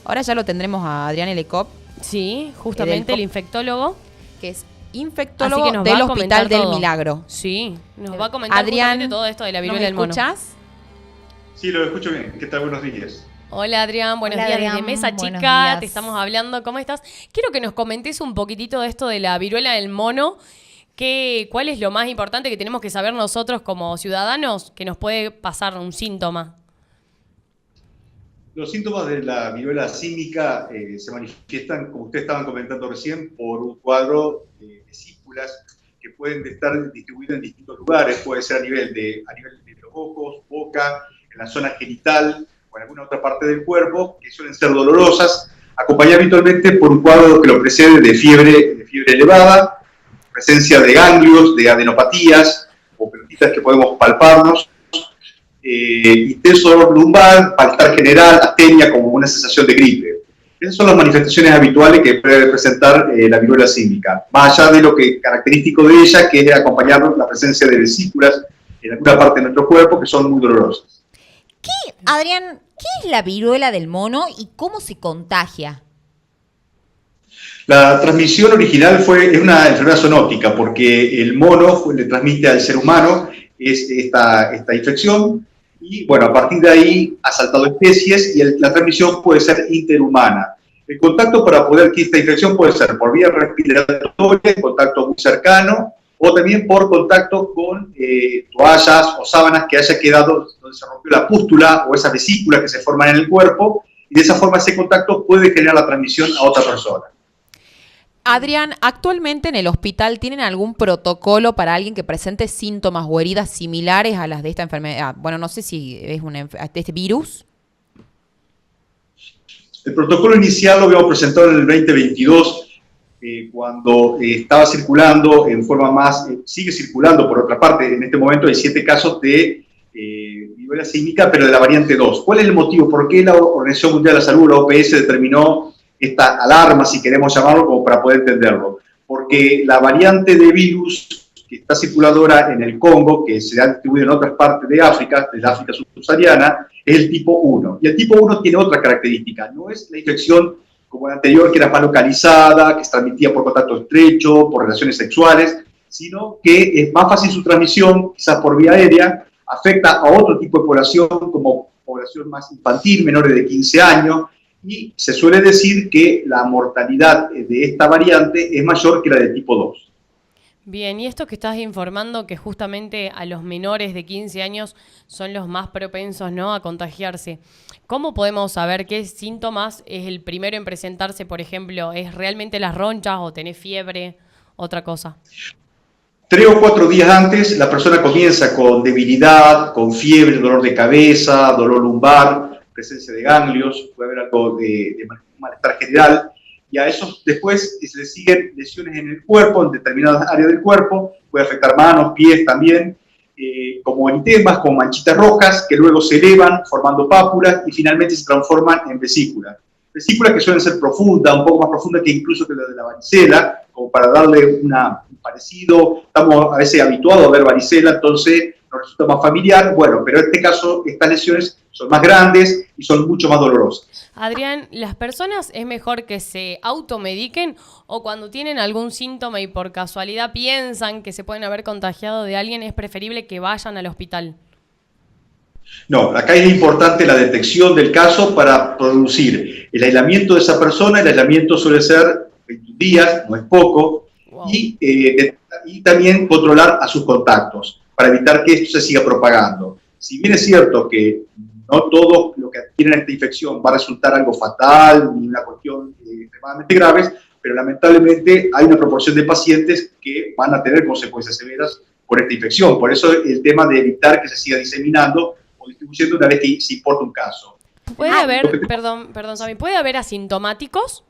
Ahora ya lo tendremos a Adrián Lecop. Sí, justamente el infectólogo. Que es infectólogo del Hospital del Milagro. Sí, nos va a comentar Adrián, justamente todo esto de la viruela del mono. ¿Me escuchás? Sí, lo escucho bien. ¿Qué tal? Buenos días. Hola Adrián, buenos días desde Mesa Chica, te estamos hablando, ¿cómo estás? Quiero que nos comentes un poquitito de esto de la viruela del mono, ¿cuál es lo más importante que tenemos que saber nosotros como ciudadanos que nos puede pasar un síntoma? Los síntomas de la viruela símica se manifiestan, como ustedes estaban comentando recién, por un cuadro de vesículas que pueden estar distribuidas en distintos lugares, puede ser a nivel de los ojos, boca, en la zona genital, o en alguna otra parte del cuerpo, que suelen ser dolorosas, acompañadas habitualmente por un cuadro que lo precede de fiebre elevada, presencia de ganglios, de adenopatías, o pelotitas que podemos palparnos, intenso dolor lumbar, malestar general, astenia, como una sensación de gripe. Esas son las manifestaciones habituales que puede presentar la viruela símica, más allá de lo que característico de ella, que es acompañar la presencia de vesículas en alguna parte de nuestro cuerpo que son muy dolorosas. Adrián, ¿qué es la viruela del mono y cómo se contagia? La transmisión original es una enfermedad zoonótica, porque el mono le transmite al ser humano esta infección, y bueno, a partir de ahí ha saltado especies y la transmisión puede ser interhumana. El contacto para poder que esta infección puede ser por vía respiratoria, contacto muy cercano, o también por contacto con toallas o sábanas que haya quedado donde se rompió la pústula o esas vesículas que se forman en el cuerpo, y de esa forma ese contacto puede generar la transmisión a otra persona. Adrián, ¿actualmente en el hospital tienen algún protocolo para alguien que presente síntomas o heridas similares a las de esta enfermedad? Bueno, no sé si es de este virus. El protocolo inicial lo habíamos presentado en el 2022, cuando estaba circulando en forma más, sigue circulando por otra parte, en este momento hay 7 casos de viruela símica, pero de la variante 2. ¿Cuál es el motivo? ¿Por qué la Organización Mundial de la Salud, la OPS, determinó esta alarma, si queremos llamarlo, como para poder entenderlo? Porque la variante de virus que está circulando ahora en el Congo, que se ha distribuido en otras partes de África subsahariana, es el tipo 1. Y el tipo 1 tiene otra característica, no es la infección como la anterior, que era más localizada, que se transmitía por contacto estrecho, por relaciones sexuales, sino que es más fácil su transmisión, quizás por vía aérea, afecta a otro tipo de población, como población más infantil, menores de 15 años, y se suele decir que la mortalidad de esta variante es mayor que la de tipo 2. Bien, y esto que estás informando, que justamente a los menores de 15 años son los más propensos, ¿no?, a contagiarse. ¿Cómo podemos saber qué síntomas es el primero en presentarse? Por ejemplo, ¿es realmente las ronchas o tenés fiebre? Otra cosa. 3 o 4 días antes, la persona comienza con debilidad, con fiebre, dolor de cabeza, dolor lumbar, presencia de ganglios, puede haber algo de malestar general, y a eso después se le siguen lesiones en el cuerpo, en determinadas áreas del cuerpo, puede afectar manos, pies también, como eritemas, como manchitas rojas, que luego se elevan formando pápulas y finalmente se transforman en vesículas. Vesículas que suelen ser profundas, un poco más profundas que incluso que la de la varicela, como para darle un parecido. Estamos a veces habituados a ver varicela, entonces nos resulta más familiar. Bueno, pero en este caso estas lesiones son más grandes y son mucho más dolorosas. Adrián, ¿las personas es mejor que se automediquen o cuando tienen algún síntoma y por casualidad piensan que se pueden haber contagiado de alguien, es preferible que vayan al hospital? No, acá es importante la detección del caso para producir el aislamiento de esa persona. El aislamiento suele ser 21 días, no es poco, wow. Y también controlar a sus contactos para evitar que esto se siga propagando. Si bien es cierto que no todos los que adquieren esta infección va a resultar algo fatal ni una cuestión extremadamente grave, pero lamentablemente hay una proporción de pacientes que van a tener consecuencias severas por esta infección. Por eso el tema de evitar que se siga diseminando o distribuyendo una vez que se importa un caso. ¿Puede haber, perdón, Sammy, ¿puede haber asintomáticos?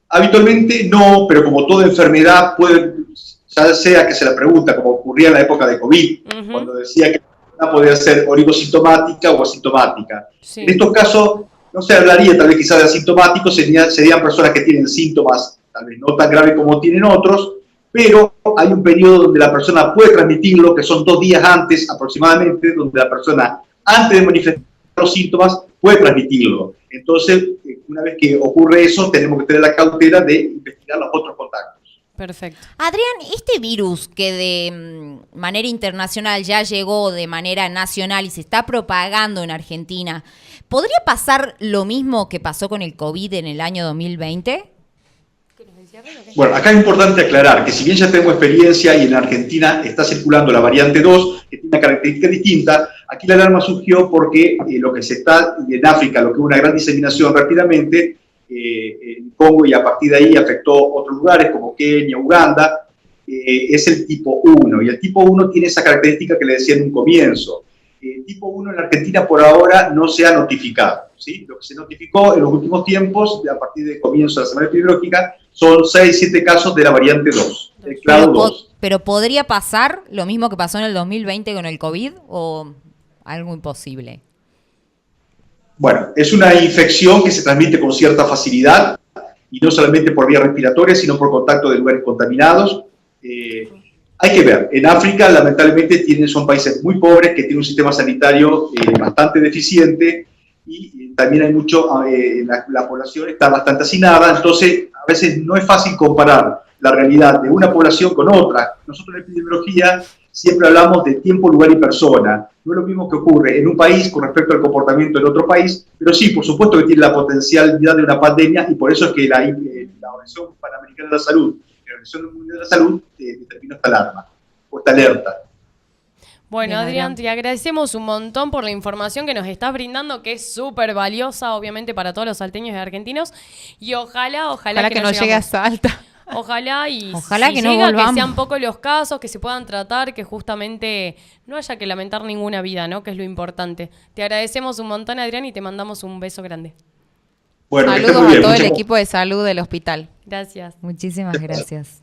Habitualmente no, pero como toda enfermedad puede, ya sea que se la pregunta, como ocurría en la época de COVID, cuando decía que podía ser oligosintomática o asintomática. Sí. En estos casos no se hablaría tal vez quizás de asintomáticos, serían personas que tienen síntomas tal vez no tan graves como tienen otros, pero hay un periodo donde la persona puede transmitirlo, que son 2 días antes aproximadamente, donde la persona, antes de manifestar los síntomas, puede transmitirlo. Entonces, una vez que ocurre eso, tenemos que tener la cautela de investigar los otros contactos. Perfecto. Adrián, este virus que de manera internacional ya llegó de manera nacional y se está propagando en Argentina, ¿podría pasar lo mismo que pasó con el COVID en el año 2020? Bueno, acá es importante aclarar que si bien ya tenemos experiencia y en Argentina está circulando la variante 2, que tiene una característica distinta, aquí la alarma surgió porque lo que se está, y en África, lo que hubo una gran diseminación rápidamente, en Congo, y a partir de ahí afectó otros lugares como Kenia, Uganda, es el tipo 1. Y el tipo 1 tiene esa característica que le decía en un comienzo. El tipo 1 en la Argentina por ahora no se ha notificado, ¿sí? Lo que se notificó en los últimos tiempos, a partir del comienzo de la semana epidemiológica, son 6-7 casos de la variante 2, el clado 2. ¿Pero podría pasar lo mismo que pasó en el 2020 con el COVID o algo imposible? Bueno, es una infección que se transmite con cierta facilidad, y no solamente por vía respiratoria, sino por contacto de lugares contaminados. Hay que ver, en África lamentablemente son países muy pobres que tienen un sistema sanitario bastante deficiente, y también hay mucho, la población está bastante hacinada, entonces a veces no es fácil comparar la realidad de una población con otra. Nosotros en epidemiología siempre hablamos de tiempo, lugar y persona. No es lo mismo que ocurre en un país con respecto al comportamiento en otro país, pero sí, por supuesto que tiene la potencialidad de una pandemia, y por eso es que la Organización Panamericana de la Salud, la Organización Mundial de la Salud, determinó esta alarma, o esta alerta. Bueno, Bien, Adrián, Adrián, te agradecemos un montón por la información que nos estás brindando, que es súper valiosa, obviamente, para todos los salteños y argentinos. Y ojalá que no llegue a Salta. Ojalá y Ojalá si que no llega, volvamos. que sean pocos los casos, que se puedan tratar, que justamente no haya que lamentar ninguna vida, ¿no? Que es lo importante. Te agradecemos un montón, Adrián, y te mandamos un beso grande. Bueno, que esté Saludos muy a bien. todo el Muchas- equipo de salud del hospital. Gracias. Muchísimas gracias.